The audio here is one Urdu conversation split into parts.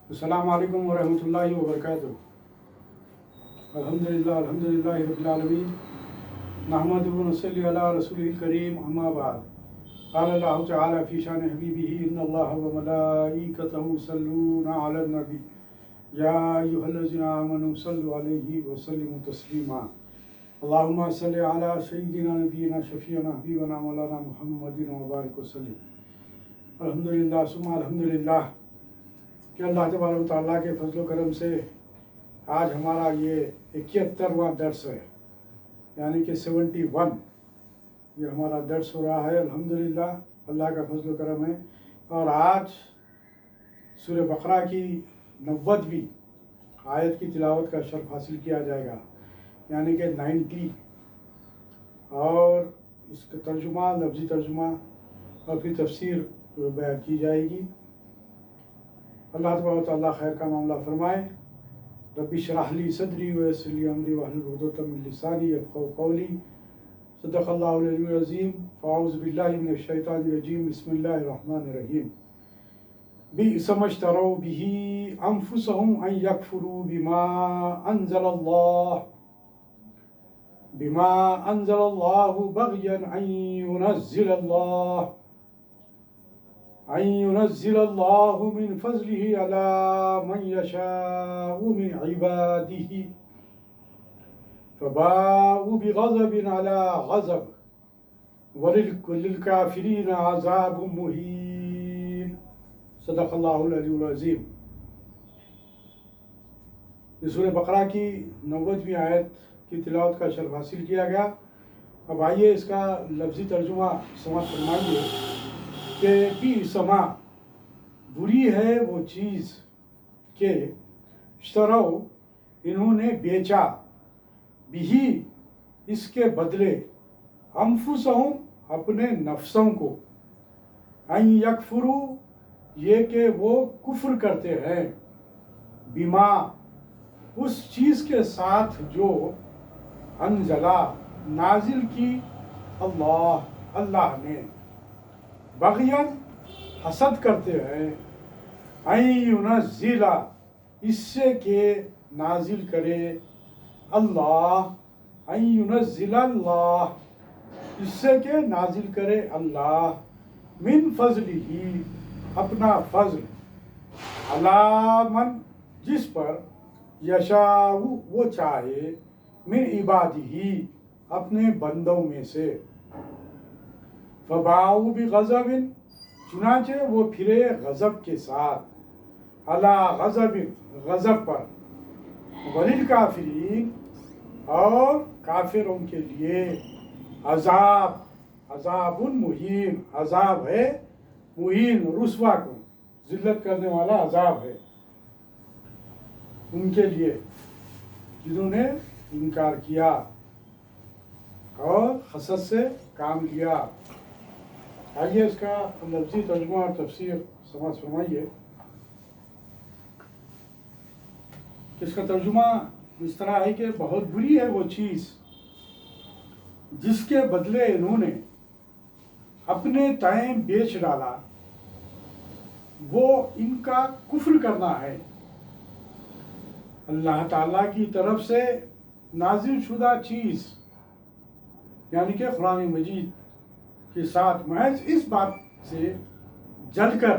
السلام علیکم ورحمۃ اللہ وبرکاتہ۔ الحمدللہ رب العالمین، نحمدہ و نصلی علی رسولہ الکریم، اما بعد۔ قال اللہ تعالی فی شان حبیبہ ان اللہ و ملائکتہ یصلون علی النبی یا ایھا الذین آمنوا صلوا علیہ وسلموا تسلیما۔ اللہم صل علی سیدنا نبینا شفیعنا حبیبنا مولانا محمد وبارک وسلم۔ الحمدللہ ثم الحمدللہ کہ اللہ تبارک و تعالیٰ کے فضل و کرم سے آج ہمارا یہ 71واں درس ہے، یعنی کہ 71 یہ ہمارا درس ہو رہا ہے۔ الحمدللہ اللہ کا فضل و کرم ہے، اور آج سورہ بقرہ کی 90ویں آیت کی تلاوت کا شرف حاصل کیا جائے گا، یعنی کہ 90، اور اس کا ترجمہ، لفظی ترجمہ اور پھر تفسیر بیان کی جائے گی۔ اللہ تبارک و تعالیٰ خیر کا معاملہ فرمائے۔ رب اشرح لی صدری ویسر لی امری واحلل عقدۃ من لسانی یفقہوا قولی۔ صدق اللہ العلی العظیم۔ فاعوذ باللہ من الشیطان الرجیم۔ بسم اللہ الرحمن الرحیم۔ بئس ما اشتروا به انفسهم ان یکفروا بما انزل اللہ بغیا ان ينزل الله من فضله على من يشاء من عباده فباءوا بغضب على غضب وللكافرين عذاب مهين۔ صدق اللہ العلی العظیم۔ یہ سورہ بقرہ کی 90ویں آیت کی تلاوت کا شرف حاصل کیا گیا۔ اب آئیے اس کا لفظی ترجمہ سماعت فرمائیے کہ بئس ما، بری ہے وہ چیز کہ اشتروا، انہوں نے بیچا، بھی، اس کے بدلے، انفسہم، اپنے نفسوں کو، ان یکفروا، یہ کہ وہ کفر کرتے ہیں، بما، اس چیز کے ساتھ جو انزلہ، نازل کی، اللہ نے، بغیاً، حسد کرتے ہیں، ان ینزل، اس سے کہ نازل کرے اللہ، ان ینزل اللہ، اس سے کہ نازل کرے اللہ، من فضلہ، اپنا فضل، علی من، جس پر، یشاء، وہ چاہے، من عبادہ، اپنے بندوں میں سے، فباؤ بغضب، چنانچہ وہ پھرے غضب کے ساتھ، علی غضب، غضب پر، وللکافرین، اور کافروں کے لیے، عذاب مہین، عذاب ہے مہین، رسوا کن، ذلت کرنے والا عذاب ہے ان کے لیے جنہوں نے انکار کیا اور حسد سے کام لیا۔ آئیے اس کا لفظی ترجمہ اور تفسیر سماعت فرمائیے۔ اس کا ترجمہ اس طرح ہے کہ بہت بری ہے وہ چیز جس کے بدلے انہوں نے اپنے تئیں بیچ ڈالا، وہ ان کا کفر کرنا ہے اللہ تعالیٰ کی طرف سے نازل شدہ چیز، یعنی کہ قرآن مجید کے ساتھ محض اس بات سے جل کر،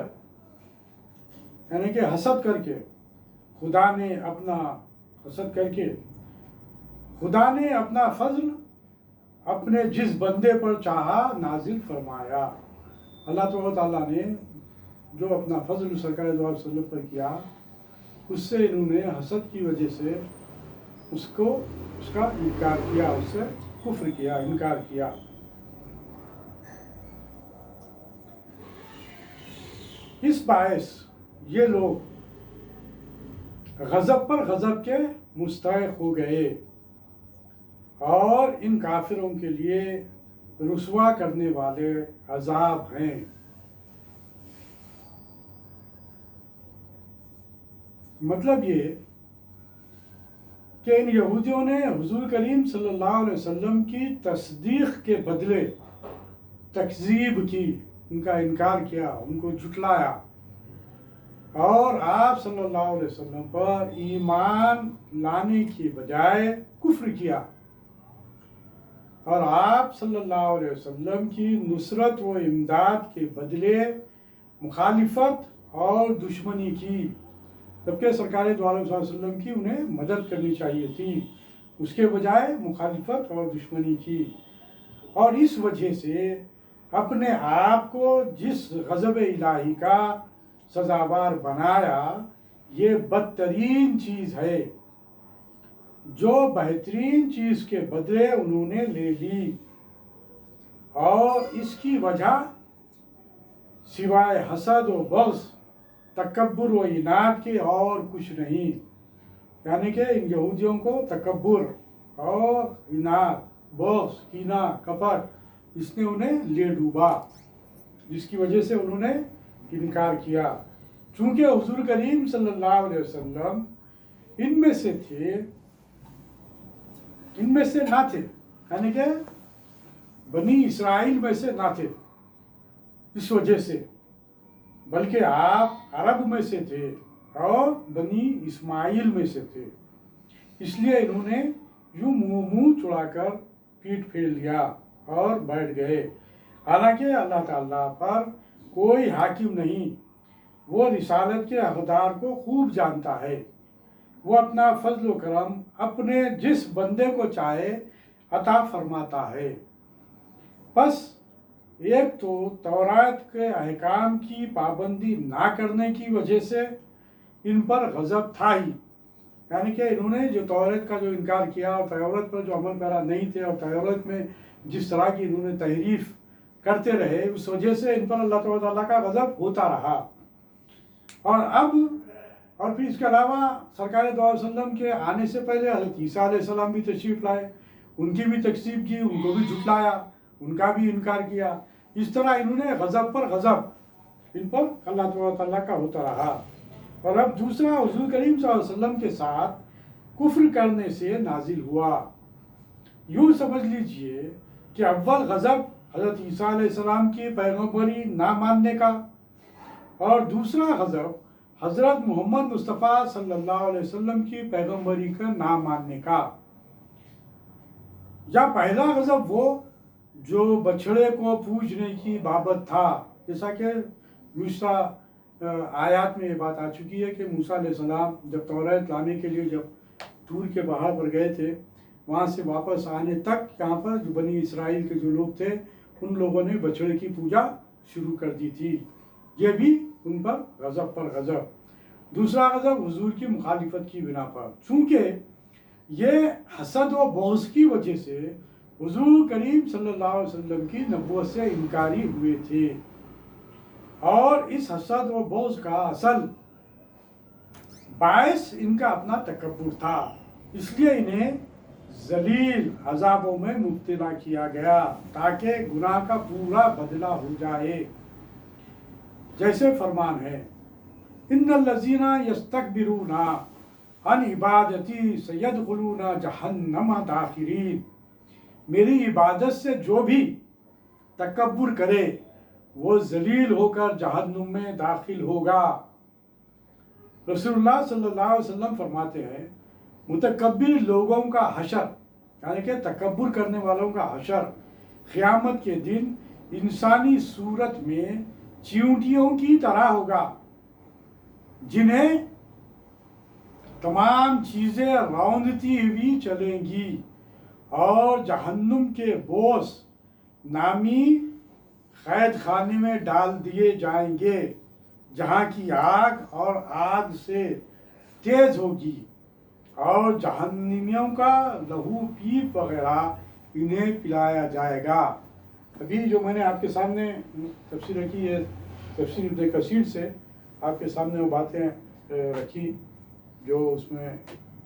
یعنی کہ حسد کر کے، خدا نے اپنا حسد کر کے، خدا نے اپنا فضل اپنے جس بندے پر چاہا نازل فرمایا۔ اللہ تعالیٰ نے جو اپنا فضل سرکار دو علیہ وسلم پر کیا، اس سے انہوں نے حسد کی وجہ سے اس کا انکار کیا، اس سے کفر کیا، انکار کیا۔ اس باعث یہ لوگ غضب پر غضب کے مستحق ہو گئے، اور ان کافروں کے لیے رسوا کرنے والے عذاب ہیں۔ مطلب یہ کہ ان یہودیوں نے حضور کریم صلی اللہ علیہ وسلم کی تصدیق کے بدلے تکذیب کی، ان کا انکار کیا، ان کو جھٹلایا، اور آپ صلی اللہ علیہ وسلم پر ایمان لانے کی بجائے کفر کیا، اور آپ صلی اللہ علیہ وسلم کی نصرت و امداد کے بدلے مخالفت اور دشمنی کی، جبکہ سرکار دو عالم صلی اللہ علیہ وسلم کی انہیں مدد کرنی چاہیے تھی، اس کے بجائے مخالفت اور دشمنی کی، اور اس وجہ سے اپنے آپ کو جس غضب الہی کا سزاوار بنایا، یہ بدترین چیز ہے جو بہترین چیز کے بدلے انہوں نے لے لی، اور اس کی وجہ سوائے حسد و بغض، تکبر و عناد کے اور کچھ نہیں۔ یعنی کہ ان یہودیوں کو تکبر اور عناد، بغض، کینہ، کپٹ، اس نے انہیں لے ڈوبا، جس کی وجہ سے انہوں نے انکار کیا۔ چونکہ حضور کریم صلی اللہ علیہ وسلم ان میں سے تھے، ان میں سے نہ تھے، یعنی کہ بنی اسرائیل میں سے نہ تھے اس وجہ سے، بلکہ آپ عرب میں سے تھے اور بنی اسماعیل میں سے تھے، اس لیے انہوں نے یوں منہ چڑا کر پیٹ پھیر لیا اور بیٹھ گئے، حالانکہ اللہ تعالیٰ پر کوئی حاکم نہیں، وہ رسالت کے حقدار کو خوب جانتا ہے، وہ اپنا فضل و کرم اپنے جس بندے کو چاہے عطا فرماتا ہے۔ بس ایک تو تورات کے احکام کی پابندی نہ کرنے کی وجہ سے ان پر غضب تھا ہی، یعنی کہ انہوں نے جو تورات کا جو انکار کیا اور تورات پر جو عمل پیرا نہیں تھے، اور تورات میں جس طرح کی انہوں نے تحریف کرتے رہے، اس وجہ سے ان پر اللہ تعالیٰ کا غضب ہوتا رہا۔ اور پھر اس کے علاوہ سرکار دو علیہ وسلم کے آنے سے پہلے حضرت عیسیٰ علیہ السلام بھی تشریف لائے، ان کی بھی تکذیب کی، ان کو بھی جھٹلایا، ان کا بھی انکار کیا، اس طرح انہوں نے غضب پر غضب ان پر اللہ تعالیٰ کا ہوتا رہا۔ اور اب دوسرا حضور کریم صلی اللہ علیہ وسلم کے ساتھ کفر کرنے سے نازل ہوا۔ یوں سمجھ لیجئے کہ اول غضب حضرت عیسیٰ علیہ السلام کی پیغمبری نہ ماننے کا، اور دوسرا غضب حضرت محمد مصطفیٰ صلی اللہ علیہ وسلم کی پیغمبری کا نہ ماننے کا۔ یا پہلا غضب وہ جو بچھڑے کو پوجنے کی بابت تھا، جیسا کہ گزشتہ آیات میں یہ بات آ چکی ہے کہ موسیٰ علیہ السلام جب تورات لانے کے لیے جب طور کے پہاڑ پر گئے تھے، وہاں سے واپس آنے تک یہاں پر جو بنی اسرائیل کے جو لوگ تھے، ان لوگوں نے بچھڑے کی پوجا شروع کر دی تھی، یہ بھی ان پر غضب پر غضب۔ دوسرا غضب حضور کی مخالفت کی بنا پر، چونکہ یہ حسد و بغض کی وجہ سے حضور کریم صلی اللہ علیہ وسلم کی نبوت سے انکاری ہوئے تھے، اور اس حسد و بغض کا اصل باعث ان کا اپنا تکبر تھا، اس لیے انہیں ذلیل عذابوں میں مبتلا کیا گیا تاکہ گناہ کا پورا بدلہ ہو جائے۔ جیسے فرمان ہے، ان الذین یستکبرون عن عبادتی سیدخلون جہنم داخرین، میری عبادت سے جو بھی تکبر کرے وہ ذلیل ہو کر جہنم میں داخل ہوگا۔ رسول اللہ صلی اللہ علیہ وسلم فرماتے ہیں، متکبر لوگوں کا حشر، یعنی کہ تکبر کرنے والوں کا حشر قیامت کے دن انسانی صورت میں چیونٹیوں کی طرح ہوگا، جنہیں تمام چیزیں روندتی ہوئی چلیں گی، اور جہنم کے بوس نامی قید خانے میں ڈال دیے جائیں گے، جہاں کی آگ اور آگ سے تیز ہوگی، اور جہنمیوں کا لہو پیپ وغیرہ انہیں پلایا جائے گا۔ ابھی جو میں نے آپ کے سامنے تفسیر رکھی ہے، تفسیر ابن کثیر سے آپ کے سامنے وہ باتیں رکھی جو اس میں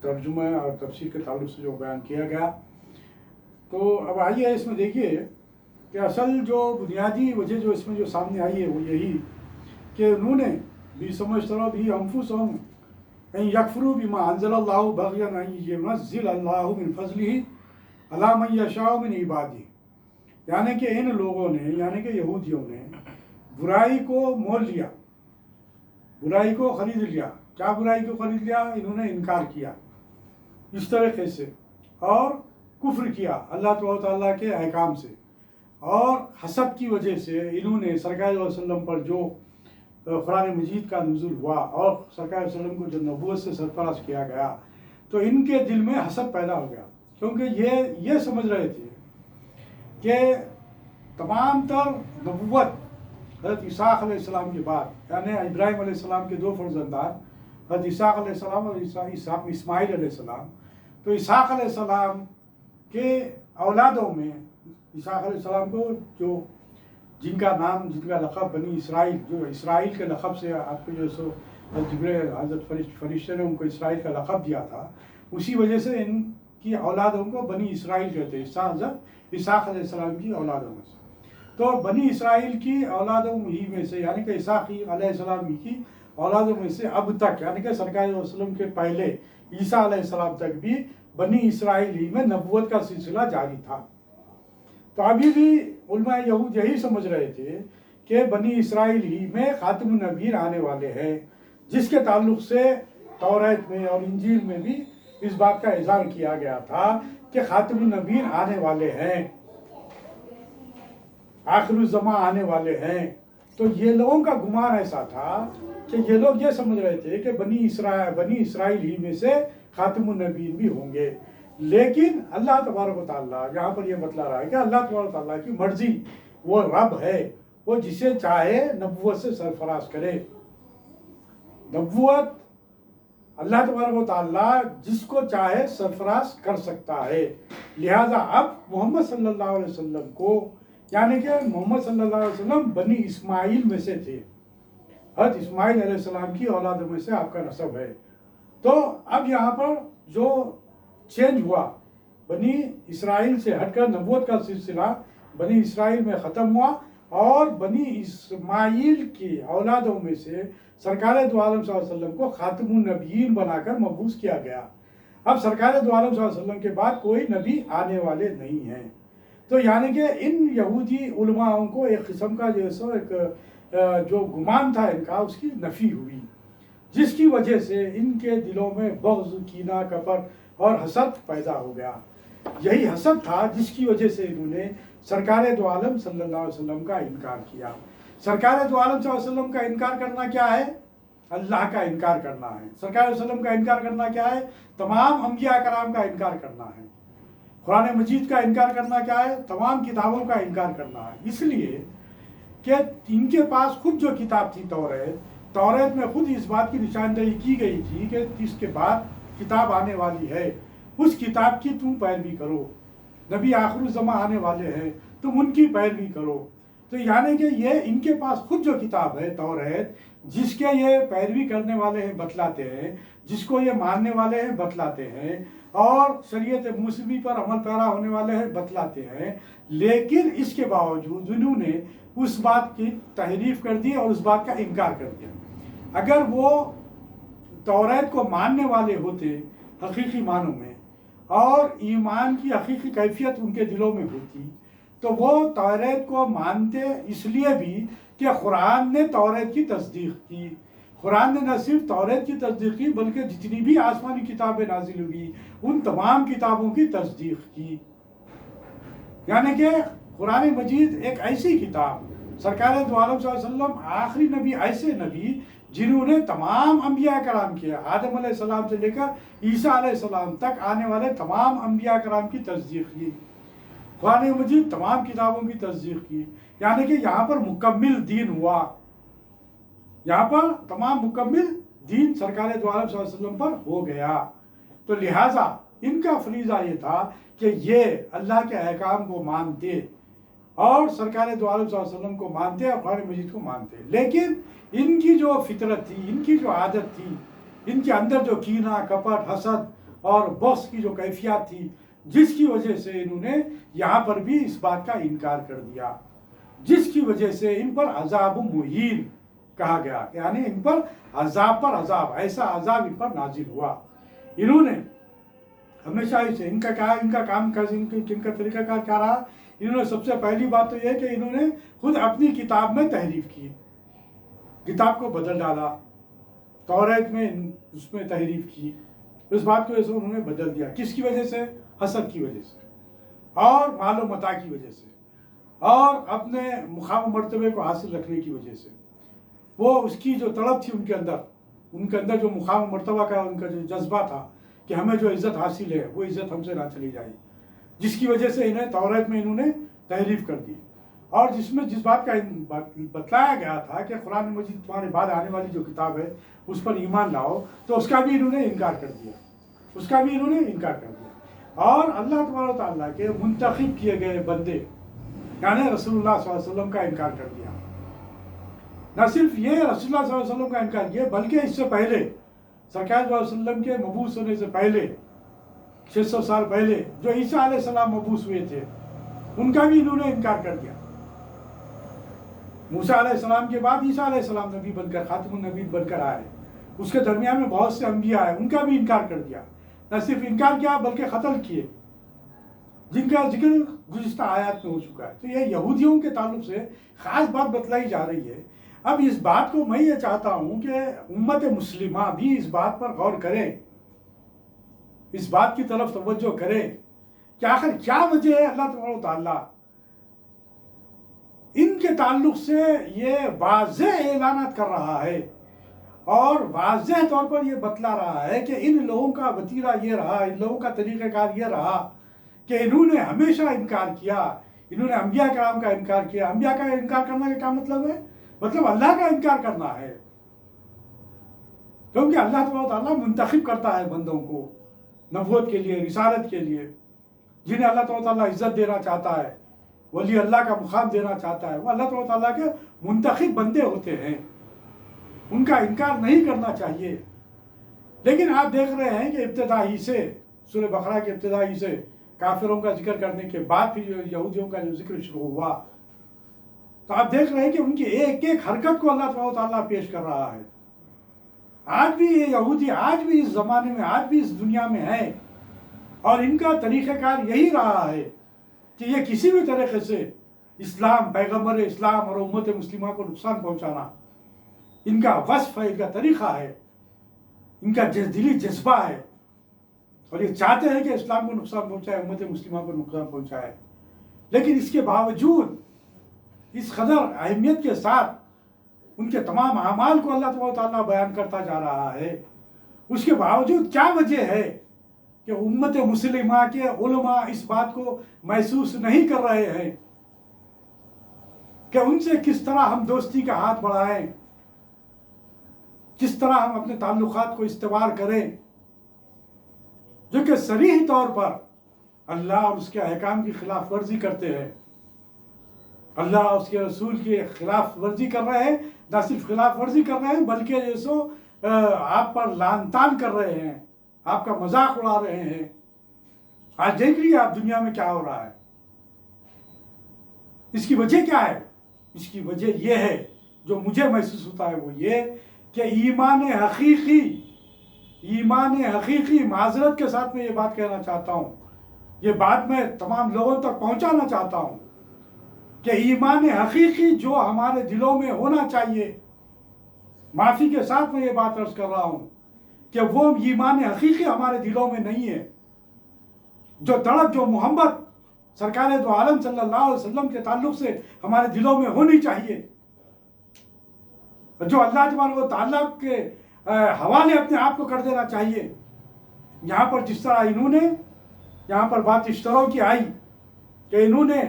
ترجمہ اور تفسیر کے تعلق سے جو بیان کیا گیا۔ تو اب آئیے اس میں دیکھیے کہ اصل جو بنیادی وجہ جو اس میں جو سامنے آئی ہے وہ یہی کہ انہوں نے بھی سمجھترو بھی انفسہم ان یکفروا بما انزل اللہ بغیا ان ینزل اللہ من فضلہ علی من یشاء من عبادہ، یعنی کہ ان لوگوں نے، یعنی کہ یہودیوں نے برائی کو مول لیا، برائی کو خرید لیا. کیا برائی کو خرید لیا؟ انہوں نے انکار کیا اس طریقے سے اور کفر کیا اللہ تعالیٰ کے احکام سے، اور حسد کی وجہ سے انہوں نے سرکار صلی اللہ علیہ وسلم پر جو قرآن مجید کا نزول ہوا اور سرکار صلی اللہ علیہ وسلم کو جو نبوت سے سرفراز کیا گیا، تو ان کے دل میں حسد پیدا ہو گیا، کیونکہ یہ سمجھ رہے تھے کہ تمام تر نبوت حضرت اسحاق علیہ السلام کے بعد، یعنی ابراہیم علیہ السلام کے دو فرزندان حضرت اسحاق علیہ السلام اور اسماعیل علیہ السلام، تو اسحاق علیہ السلام کے اولادوں میں اسحاق علیہ السلام کو جن کا لقب بنی اسرائیل، جو اسرائیل کے لقب سے آپ کو جو سو حضرت فرشتے نے ان کو اسرائیل کا لقب دیا تھا، اسی وجہ سے ان کی اولادوں کو بنی اسرائیل کہتے ہیں، حضرت اسحاق علیہ السلام کی اولادوں میں سے. تو بنی اسرائیل کی اولادوں ہی میں سے، یعنی کہ اسحاق علیہ السلام کی اولادوں میں سے اب تک، یعنی کہ سرکار صلی اللہ علیہ وسلم کے پہلے عیسیٰ علیہ السلام تک بھی بنی اسرائیل ہی میں نبوت کا سلسلہ جاری تھا. تو ابھی بھی علماء یہود یہی سمجھ رہے تھے کہ بنی اسرائیل ہی میں خاتم النبیین آنے والے ہیں، جس کے تعلق سے توریت میں اور انجیل میں بھی اس بات کا اظہار کیا گیا تھا کہ خاتم النبیین آنے والے ہیں، آخر الزمان آنے والے ہیں. تو یہ لوگوں کا گمان ایسا تھا کہ یہ لوگ یہ سمجھ رہے تھے کہ بنی اسرائیل ہی میں سے خاتم النبیین بھی ہوں گے. لیکن اللہ تبارک و تعالیٰ یہاں پر یہ بتلا رہا ہے کہ اللہ تبارک و تعالیٰ کی مرضی، وہ رب ہے، وہ جسے چاہے نبوت سے سرفراز کرے. نبوت اللہ تبارک و تعالیٰ جس کو چاہے سرفراز کر سکتا ہے. لہذا اب محمد صلی اللہ علیہ وسلم کو، یعنی کہ محمد صلی اللہ علیہ وسلم بنی اسماعیل میں سے تھے، حضرت اسماعیل علیہ السلام کی اولادوں میں سے آپ کا نسب ہے. تو اب یہاں پر جو چینج ہوا، بنی اسرائیل سے ہٹ کر نبوت کا سلسلہ بنی اسرائیل میں ختم ہوا، اور بنی اسماعیل کی اولادوں میں سے سرکار دو عالم صلی اللہ علیہ وسلم کو خاتم النبیین بنا کر مبعوث کیا گیا. اب سرکار دو عالم صلی اللہ علیہ وسلم کے بعد کوئی نبی آنے والے نہیں ہیں. تو یعنی کہ ان یہودی علماءوں کو ایک قسم کا جو گمان تھا ان کا، اس کی نفی ہوئی، جس کی وجہ سے ان کے دلوں میں بغض، کینہ، کپٹ اور حسد پیدا ہو گیا. یہی حسد تھا جس کی وجہ سے انہوں نے سرکار دو عالم صلی اللہ علیہ وسلم کا انکار کیا. سرکار دو عالم صلی اللہ علیہ وسلم کا انکار کرنا کیا ہے؟ اللہ کا انکار کرنا ہے. سرکار علیہ وسلم کا انکار کرنا کیا ہے؟ تمام انبیاء کرام کا انکار کرنا ہے. قرآن مجید کا انکار کرنا کیا ہے؟ تمام کتابوں کا انکار کرنا ہے. اس لیے کہ ان کے پاس خود جو کتاب تھی توریت میں خود اس بات کی نشاندہی کی گئی تھی کہ اس کے بعد کتاب آنے والی ہے، اس کتاب کی تم پیروی کرو. نبی آخر الزمان آنے والے ہیں، تم ان کی پیروی کرو. تو یعنی کہ یہ ان کے پاس خود جو کتاب ہے توریت، جس کے یہ پیروی کرنے والے ہیں بتلاتے ہیں، جس کو یہ ماننے والے ہیں بتلاتے ہیں، اور شریعت موسوی پر عمل پیرا ہونے والے ہیں بتلاتے ہیں، لیکن اس کے باوجود انہوں نے اس بات کی تحریف کر دی اور اس بات کا انکار کر دیا. اگر وہ توریت کو ماننے والے ہوتے حقیقی معنوں میں، اور ایمان کی حقیقی کیفیت ان کے دلوں میں ہوتی، تو وہ توریت کو مانتے اس لیے بھی کہ قرآن نے توریت کی تصدیق کی. قرآن نے نہ صرف توریت کی تصدیق کی بلکہ جتنی بھی آسمانی کتابیں نازل ہوئی ان تمام کتابوں کی تصدیق کی. یعنی کہ قرآن مجید ایک ایسی کتاب، سرکار دو عالم صلی اللہ علیہ وسلم آخری نبی، ایسے نبی جنہوں نے تمام انبیاء کرام کیا، آدم علیہ السلام سے لے کر عیسیٰ علیہ السلام تک آنے والے تمام انبیاء کرام کی تصدیق کی. قرآن مجید تمام کتابوں کی تصدیق کی. یعنی کہ یہاں پر مکمل دین ہوا، یہاں پر تمام مکمل دین سرکار دو عالم صلی اللہ علیہ وسلم پر ہو گیا. تو لہٰذا ان کا فریضہ یہ تھا کہ یہ اللہ کے احکام کو مانتے اور سرکار دو عالم صلی اللہ علیہ وسلم کو مانتے اور قرآن مجید کو مانتے. لیکن ان کی جو فطرت تھی، ان کی جو عادت تھی، ان کے اندر جو کینہ، کپٹ، حسد اور بغض کی جو کیفیات تھی، جس کی وجہ سے انہوں نے یہاں پر بھی اس بات کا انکار کر دیا، جس کی وجہ سے ان پر عذاب مہین کہا گیا، یعنی ان پر عذاب پر عذاب، ایسا عذاب ان پر نازل ہوا. انہوں نے ہمیشہ اسے ان کا کام ان کا طریقہ کار کیا رہا؟ انہوں نے سب سے پہلی بات تو یہ کہ انہوں نے خود اپنی کتاب میں تحریف کی، کتاب کو بدل ڈالا، توریت میں اس میں تحریف کی، اس بات کو ایسے انہوں نے بدل دیا. کس کی وجہ سے؟ حسد کی وجہ سے اور مال و متاع کی وجہ سے اور اپنے مقام و مرتبے کو حاصل رکھنے کی وجہ سے. وہ اس کی جو طلب تھی ان کے اندر جو مقام و مرتبہ کا ان کا جو جذبہ تھا کہ ہمیں جو عزت حاصل ہے وہ عزت ہم سے نہ چلی جائے، جس کی وجہ سے انہیں توریت میں انہوں نے تحریف کر دی. اور جس بات کا بتلایا گیا تھا کہ قرآن مجید تمہارے بعد آنے والی جو کتاب ہے اس پر ایمان لاؤ، تو اس کا بھی انہوں نے انکار کر دیا. اور اللہ تبارک و تعالیٰ کے منتخب کیے گئے بندے یعنی رسول اللہ صلی اللہ علیہ وسلم کا انکار کر دیا. نہ صرف یہ رسول اللہ صلی اللہ علیہ وسلم کا انکار کیا، بلکہ اس سے پہلے سرکار صلی اللہ علیہ وسلم کے مبعوث ہونے سے پہلے 600 سال پہلے جو عیسیٰ علیہ السلام مبعوث ہوئے تھے ان کا بھی انہوں نے انکار کر دیا. موسیٰ علیہ السلام کے بعد عیسیٰ علیہ السلام نبی بن کر خاتم النبی بن کر آئے، اس کے درمیان میں بہت سے انبیاء آئے، ان کا بھی انکار کر دیا. نہ صرف انکار کیا بلکہ قتل کیے، جن کا ذکر گزشتہ آیات میں ہو چکا ہے. تو یہ یہودیوں کے تعلق سے خاص بات بتلائی جا رہی ہے. اب اس بات کو میں یہ چاہتا ہوں کہ امت مسلمہ بھی اس بات پر غور کرے، اس بات کی طرف توجہ کرے کہ آخر کیا وجہ ہے اللہ تبارک و تعالیٰ ان کے تعلق سے یہ واضح اعلانات کر رہا ہے اور واضح طور پر یہ بتلا رہا ہے کہ ان لوگوں کا وتیرہ یہ رہا، ان لوگوں کا طریقہ کار یہ رہا کہ انہوں نے ہمیشہ انکار کیا، انہوں نے انبیاء کرام کا انکار کیا. انبیاء کا انکار کرنے کا کیا مطلب ہے؟ مطلب اللہ کا انکار کرنا ہے، کیونکہ اللہ تبارک و تعالیٰ منتخب کرتا ہے بندوں کو نبوت کے لیے، رسالت کے لیے. جنہیں اللہ تبارک و تعالیٰ عزت دینا چاہتا ہے، ولی اللہ کا مقام دینا چاہتا ہے، وہ اللہ تبارک و تعالیٰ کے منتخب بندے ہوتے ہیں. ان کا انکار نہیں کرنا چاہیے. لیکن آپ دیکھ رہے ہیں کہ ابتدائی سے سورہ بقرہ کے ابتدائی سے کافروں کا ذکر کرنے کے بعد پھر یہودیوں کا جو ذکر شروع ہوا تو آپ دیکھ رہے ہیں کہ ان کی ایک ایک حرکت کو اللہ تبارک و تعالیٰ پیش کر رہا ہے. آج بھی یہ یہودی آج بھی اس زمانے میں آج بھی اس دنیا میں ہے اور ان کا طریقہ کار یہی رہا ہے کہ یہ کسی بھی طریقے سے اسلام، پیغمبر اسلام اور امت مسلمہ کو نقصان پہنچانا ان کا وصف ہے، ان کا طریقہ ہے، ان کا دلی جذبہ ہے اور یہ چاہتے ہیں کہ اسلام کو نقصان پہنچائے، امت مسلمہ کو نقصان پہنچائے. لیکن اس کے باوجود اس قدر اہمیت کے ساتھ ان کے تمام اعمال کو اللہ تبارک و تعالیٰ بیان کرتا جا رہا ہے. اس کے باوجود کیا وجہ ہے کہ امت مسلمہ کے علماء اس بات کو محسوس نہیں کر رہے ہیں کہ ان سے کس طرح ہم دوستی کا ہاتھ بڑھائیں، کس طرح ہم اپنے تعلقات کو استوار کریں، جو کہ صریح طور پر اللہ اور اس کے احکام کی خلاف ورزی کرتے ہیں. اللہ اور اس کے رسول کی خلاف ورزی کر رہے ہیں، نہ صرف خلاف ورزی کر رہے ہیں بلکہ جیسو آپ پر لعن طعن کر رہے ہیں، آپ کا مذاق اڑا رہے ہیں. آج دیکھ لیے آپ دنیا میں کیا ہو رہا ہے. اس کی وجہ کیا ہے؟ اس کی وجہ یہ ہے، جو مجھے محسوس ہوتا ہے وہ یہ کہ ایمان حقیقی معذرت کے ساتھ میں یہ بات کہنا چاہتا ہوں، یہ بات میں تمام لوگوں تک پہنچانا چاہتا ہوں کہ ایمان حقیقی جو ہمارے دلوں میں ہونا چاہیے، معافی کے ساتھ میں یہ بات عرض کر رہا ہوں کہ وہ ایمان حقیقی ہمارے دلوں میں نہیں ہے. جو تڑپ، جو محبت سرکار دو عالم صلی اللہ علیہ وسلم کے تعلق سے ہمارے دلوں میں ہونی چاہیے، جو اللہ تبارک و تعالیٰ کے حوالے اپنے آپ کو کر دینا چاہیے. یہاں پر جس طرح انہوں نے یہاں پر بات اس طرح کی آئی کہ انہوں نے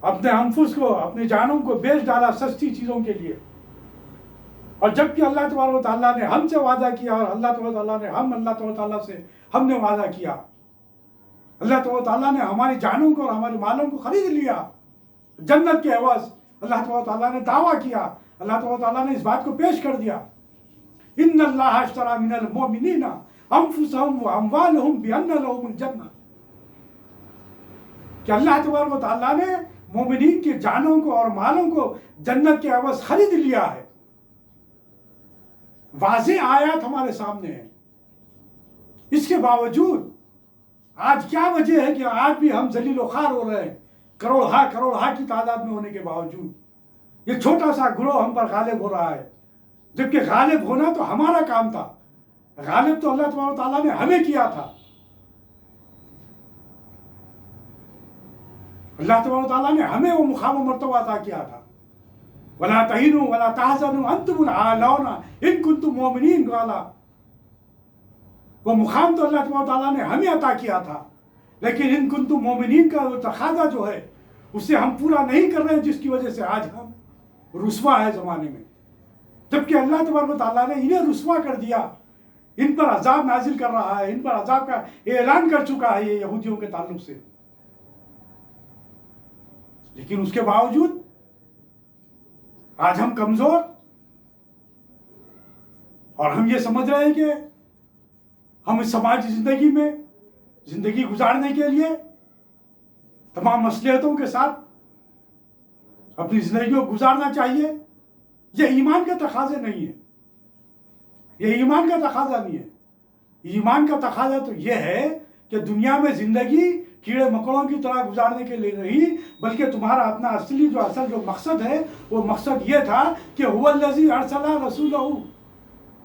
اپنے انفس کو، اپنی جانوں کو بیچ ڈالا سستی چیزوں کے لیے، اور جبکہ اللہ تبارک و تعالیٰ نے ہم سے وعدہ کیا اور اللہ تبارک و تعالیٰ نے اللہ تبارک و تعالیٰ سے ہم نے وعدہ کیا. اللہ تبارک و تعالیٰ نے ہماری جانوں کو اور ہمارے مالوں کو خرید لیا جنت کے عوض. اللہ تبارک و تعالیٰ نے دعویٰ کیا، اللہ تبارک و تعالیٰ نے اس بات کو پیش کر دیا، ان اللہ اشتری من المؤمنین انفسهم واموالهم بان لهم الجنہ، کہ اللہ تبارک و تعالیٰ نے مومنین کی جانوں کو اور مالوں کو جنت کے عوض خرید لیا ہے. واضح آیات ہمارے سامنے ہیں. اس کے باوجود آج کیا وجہ ہے کہ آج بھی ہم ذلیل و خوار ہو رہے ہیں، کروڑ ہا کی تعداد میں ہونے کے باوجود. یہ چھوٹا سا گروہ ہم پر غالب ہو رہا ہے جبکہ غالب ہونا تو ہمارا کام تھا. غالب تو اللہ تبارک و تعالیٰ نے ہمیں کیا تھا. اللہ تبارک و تعالیٰ نے ہمیں وہ مقام و مرتبہ عطا کیا تھا. وَلَا تَهِنُوا وَلَا تَحْزَنُوا وَأَنْتُمُ الْأَعْلَوْنَ إِن كُنتُم مُؤْمِنِينَ والا وہ مقام تو اللہ تبارک و تعالیٰ نے ہمیں عطا کیا تھا، لیکن ان کنتم مومنین کا وہ تقاضا جو ہے اسے ہم پورا نہیں کر رہے ہیں، جس کی وجہ سے آج ہم رسوا ہے زمانے میں. جبکہ اللہ تبارک و تعالیٰ نے انہیں رسوا کر دیا، ان پر عذاب نازل کر رہا ہے، ان پر عذاب کا اعلان کر چکا ہے یہ یہودیوں کے تعلق سے. لیکن اس کے باوجود آج ہم کمزور، اور ہم یہ سمجھ رہے ہیں کہ ہم اس سماجی زندگی میں زندگی گزارنے کے لیے تمام مصلحتوں کے ساتھ اپنی زندگی کو گزارنا چاہیے. یہ ایمان کا تقاضا نہیں ہے، یہ ایمان کا تقاضا نہیں ہے. ایمان کا تقاضا تو یہ ہے کہ دنیا میں زندگی کیڑے مکوڑوں کی طرح گزارنے کے لیے نہیں، بلکہ تمہارا اپنا اصل جو مقصد ہے وہ مقصد یہ تھا کہ هو الذی ارسل رسولہ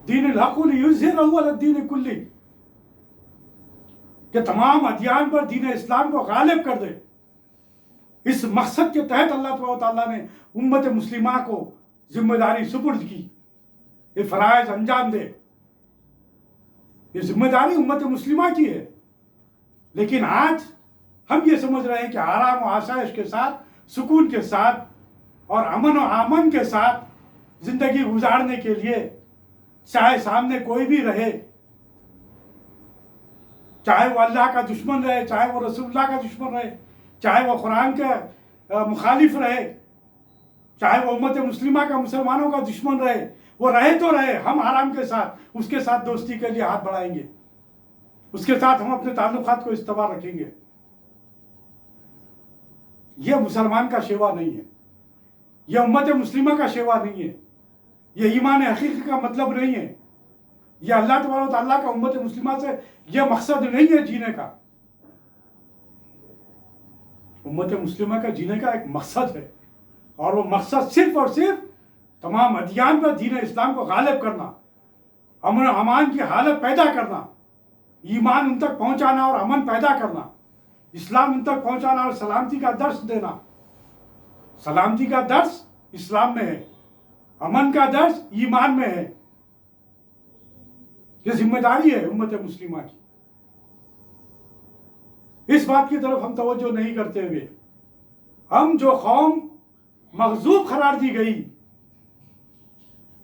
دین الحق لیظہرہ علی الدین کلہ، کہ تمام ادیان پر دین اسلام کو غالب کر دے. اس مقصد کے تحت اللہ تبارک و تعالیٰ نے امت مسلمہ کو ذمہ داری سپرد کی، یہ فرائض انجام دے. یہ ذمہ داری امت مسلمہ کی ہے. لیکن آج ہم یہ سمجھ رہے ہیں کہ آرام و آسائش کے ساتھ، سکون کے ساتھ اور امن و امن کے ساتھ زندگی گزارنے کے لیے، چاہے سامنے کوئی بھی رہے، چاہے وہ اللہ کا دشمن رہے، چاہے وہ رسول اللہ کا دشمن رہے، چاہے وہ قرآن کا مخالف رہے، چاہے وہ امت مسلمہ کا مسلمانوں کا دشمن رہے، وہ رہے تو رہے، ہم آرام کے ساتھ اس کے ساتھ دوستی کے لیے ہاتھ بڑھائیں گے، اس کے ساتھ ہم اپنے تعلقات کو استوار رکھیں گے. یہ مسلمان کا شیوا نہیں ہے، یہ امت مسلمہ کا شیوا نہیں ہے، یہ ایمان حقیقی کا مطلب نہیں ہے. یہ اللہ تبارک و تعالیٰ کا امت مسلمہ سے یہ مقصد نہیں ہے جینے کا. امت مسلمہ کا جینے کا ایک مقصد ہے، اور وہ مقصد صرف اور صرف تمام ادیان پر دین اسلام کو غالب کرنا، امن و امان کی حالت پیدا کرنا، ایمان ان تک پہنچانا اور امن پیدا کرنا، اسلام ان تک پہنچانا اور سلامتی کا درس دینا. سلامتی کا درس اسلام میں ہے، امن کا درس ایمان میں ہے. یہ ذمہ داری ہے امت مسلمہ کی. اس بات کی طرف ہم توجہ نہیں کرتے ہوئے ہم جو قوم مغضوب قرار دی گئی،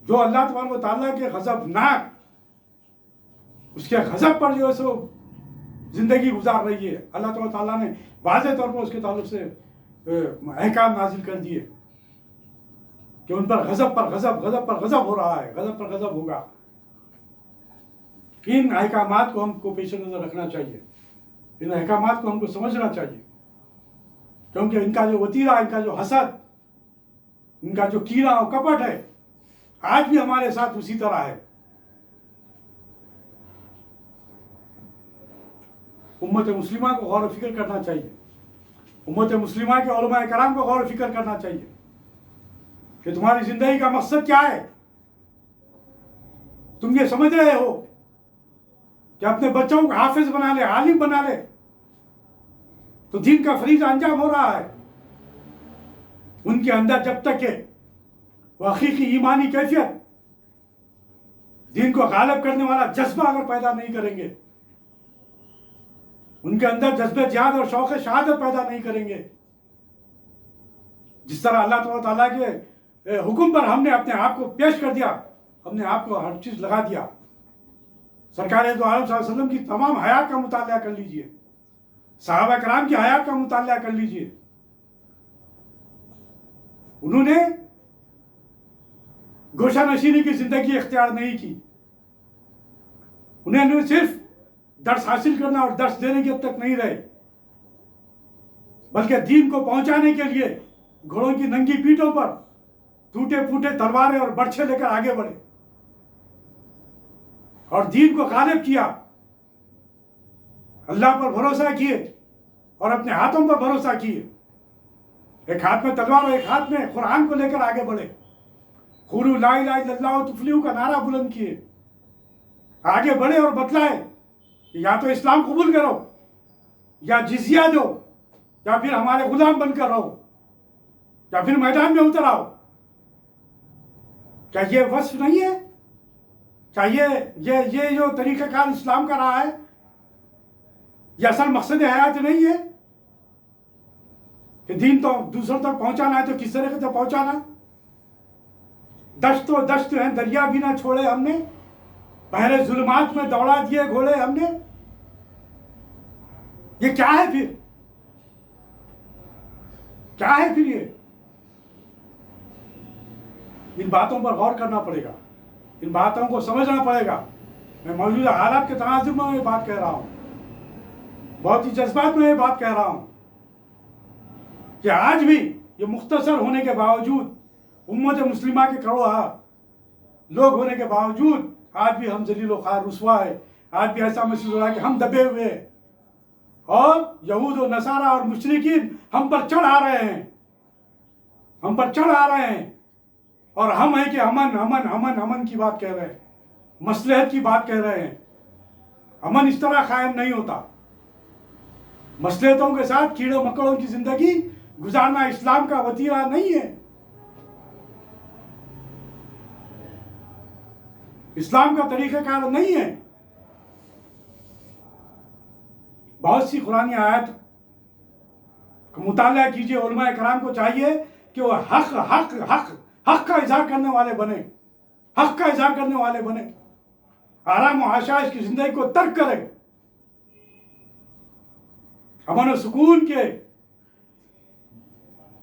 جو اللہ تبارک و تعالیٰ کے غضبناک، اس کے غضب پر جو ہے سو زندگی گزار رہی ہے، اللہ تبارک و تعالیٰ نے واضح طور پر اس کے تعلق سے احکام نازل کر دیے کہ ان پر غضب پر غضب ہو رہا ہے، غضب پر غضب ہوگا. ان احکامات کو ہم کو پیش نظر رکھنا چاہیے، ان احکامات کو ہم کو سمجھنا چاہیے، کیونکہ ان کا جو وتیرہ، ان کا جو حسد، ان کا جو کیڑا و کپٹ ہے، آج بھی ہمارے ساتھ اسی طرح ہے. امت مسلمہ کو غور و فکر کرنا چاہیے، امت مسلمہ کے علماء کرام کو غور و فکر کرنا چاہیے کہ تمہاری زندگی کا مقصد کیا ہے. تم یہ سمجھ رہے ہو کہ اپنے بچوں کو حافظ بنا لے، عالم بنا لے تو دین کا فریضہ انجام ہو رہا ہے. ان کے اندر جب تک کہ وہ حقیقی ایمانی کیفیت، دین کو غالب کرنے والا جذبہ اگر پیدا نہیں کریں گے، ان کے اندر جذبہ جہاد اور شوق شہادت پیدا نہیں کریں گے، جس طرح اللہ تعالیٰ کے حکم پر ہم نے اپنے آپ کو پیش کر دیا، ہم نے آپ کو ہر چیز لگا دیا. سرکار دو عالم صلی اللہ علیہ وسلم کی تمام حیات کا مطالعہ کر لیجئے، صحابہ کرام کی حیات کا مطالعہ کر لیجئے. انہوں نے گوشہ نشینی کی زندگی اختیار نہیں کی. انہیں صرف درس حاصل کرنا اور درس دینے کے حد تک نہیں رہے، بلکہ دین کو پہنچانے کے لیے گھوڑوں کی ننگی پیٹھوں پر ٹوٹے پھوٹے تلواریں اور برچھے لے کر آگے بڑھے اور دین کو غالب کیا. اللہ پر بھروسہ کیے اور اپنے ہاتھوں پر بھروسہ کیے. ایک ہاتھ میں تلوار اور ایک ہاتھ میں قرآن کو لے کر آگے بڑھے. قولوا لا الہ الا اللہ تفلحوا کا نعرہ بلند کیے، آگے بڑھے اور بتلائے یا تو اسلام قبول کرو یا جزیہ دو یا پھر ہمارے غلام بن کر رہو یا پھر میدان میں اتر آؤ۔ کیا یہ وصف نہیں ہے؟ کیا یہ جو طریقہ کار اسلام کا رہا ہے، یہ اصل مقصد حیات نہیں ہے کہ دین تو دوسروں تک پہنچانا ہے تو کس طریقے سے پہنچانا؟ دشت و دشت ہیں، دریا بھی نہ چھوڑے ہم نے، بحر ظلمات میں دوڑا دیے گھوڑے ہم نے۔ یہ کیا ہے پھر؟ کیا ہے پھر یہ؟ ان باتوں پر غور کرنا پڑے گا، ان باتوں کو سمجھنا پڑے گا۔ میں موجودہ حالات کے تناظر میں یہ بات کہہ رہا ہوں، بہت ہی جذبات میں یہ بات کہہ رہا ہوں کہ آج بھی یہ مختصر ہونے کے باوجود، امت مسلمہ کے کروڑا لوگ ہونے کے باوجود، آج بھی ہم ذلیل و خوار رسوا ہے۔ آج بھی ایسا محسوس ہو رہا ہے کہ ہم دبے ہوئے ہیں اور یہود و نصارہ اور مشرکین ہم پر چڑھ آ رہے ہیں، ہم پر چڑھ آ رہے ہیں، اور ہم ہیں کہ امن امن امن امن کی بات کہہ رہے ہیں، مصلحت کی بات کہہ رہے ہیں۔ امن اس طرح قائم نہیں ہوتا۔ مصلحتوں کے ساتھ کیڑوں مکڑوں کی زندگی گزارنا اسلام کا وتیرہ نہیں ہے، اسلام کا طریقہ کار نہیں ہے۔ بہت سی قرآنی آیات کا مطالعہ کیجئے، علماء کرام کو چاہیے کہ وہ حق حق حق حق کا اظہار کرنے والے بنے، حق کا اظہار کرنے والے بنے، آرام و آشائش کی زندگی کو ترک کرے۔ امن و سکون کے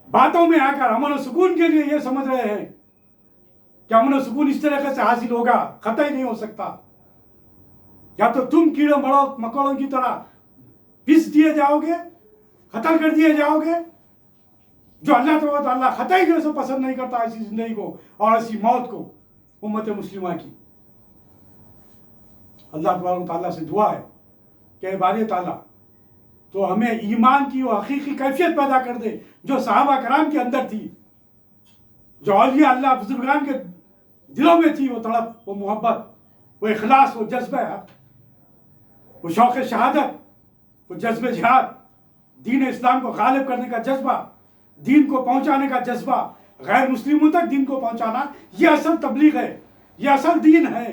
باتوں میں آ کر امن و سکون کے لیے یہ سمجھ رہے ہیں کہ امن و سکون اس طریقے سے حاصل ہوگا، قطعی نہیں ہو سکتا۔ یا تو تم کیڑوں مکوڑوں کی طرح پس دیے جاؤ گے، قتل کر دیے جاؤ گے، جو اللہ تبارک و تعالیٰ قطعی جو ہے پسند نہیں کرتا ایسی زندگی کو اور ایسی موت کو امت مسلمہ کی۔ اللہ تبارک و تعالیٰ سے دعا ہے کہ اے باری تعالیٰ تو ہمیں ایمان کی وہ حقیقی کیفیت پیدا کر دے جو صحابہ کرام کے اندر تھی، جو اولیاء اللہ بزرگان کے دلوں میں تھی، وہ تڑپ، وہ محبت، وہ اخلاص، وہ جذبہ، وہ شوق شہادت، وہ جذبہ جہاد، دین اسلام کو غالب کرنے کا جذبہ، دین کو پہنچانے کا جذبہ، غیر مسلموں تک دین کو پہنچانا، یہ اصل تبلیغ ہے، یہ اصل دین ہے۔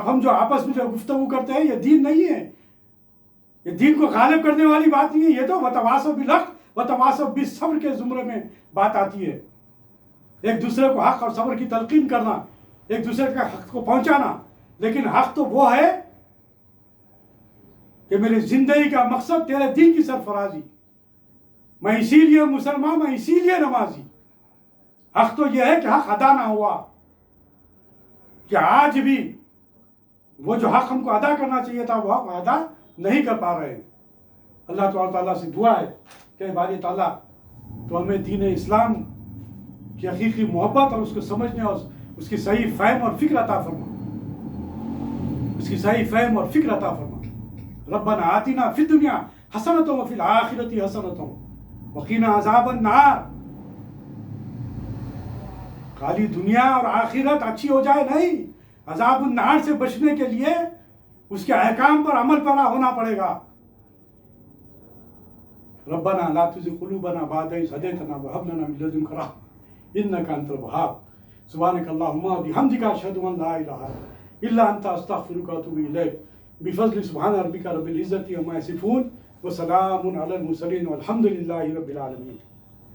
ہم جو آپس میں جو گفتگو کرتے ہیں یہ دین نہیں ہے، یہ دین کو غالب کرنے والی بات نہیں ہے۔ یہ تو وتواصوا بالحق وتواصوا بالصبر کے زمرے میں بات آتی ہے۔ ایک دوسرے کو حق اور صبر کی تلقین کرنا، ایک دوسرے کا حق کو پہنچانا، لیکن حق تو وہ ہے کہ میری زندگی کا مقصد تیرے دین کی سرفرازی، میں اسی لیے مسلمان، میں اسی لیے نمازی۔ حق تو یہ ہے کہ حق ادا نہ ہوا، کہ آج بھی وہ جو حق ہم کو ادا کرنا چاہیے تھا وہ حق ادا نہیں کر پا رہے ہیں۔ اللہ تعالیٰ سے دعا ہے کہ باری تعالیٰ تو ہمیں دین اسلام کی حقیقی محبت اور اس کو سمجھنے اور اس کی صحیح فہم اور فکر عطا فرما، اس کی صحیح فہم اور فکر عطا فرما۔ ربنا آتنا فی الدنیا حسنۃ وفی الآخرۃ حسنۃ وقنا عذاب النار۔ خالی دنیا اور آخرت اچھی ہو جائے نہیں، عذاب النار سے بچنے کے لیے اس کے احکام پر عمل پیرا ہونا پڑے گا۔ ربنا لا تزغ قلوبنا بعد إذ هديتنا وهب لنا من لدنك رحمة إنك أنت الوهاب۔ سبحانك اللهم وبحمدك أشهد أن لا إله إلا أنت أستغفرك وأتوب إليك بفضل سبحان ربك رب العزة عما يصفون وسلام على المرسلين والحمد لله رب العالمين۔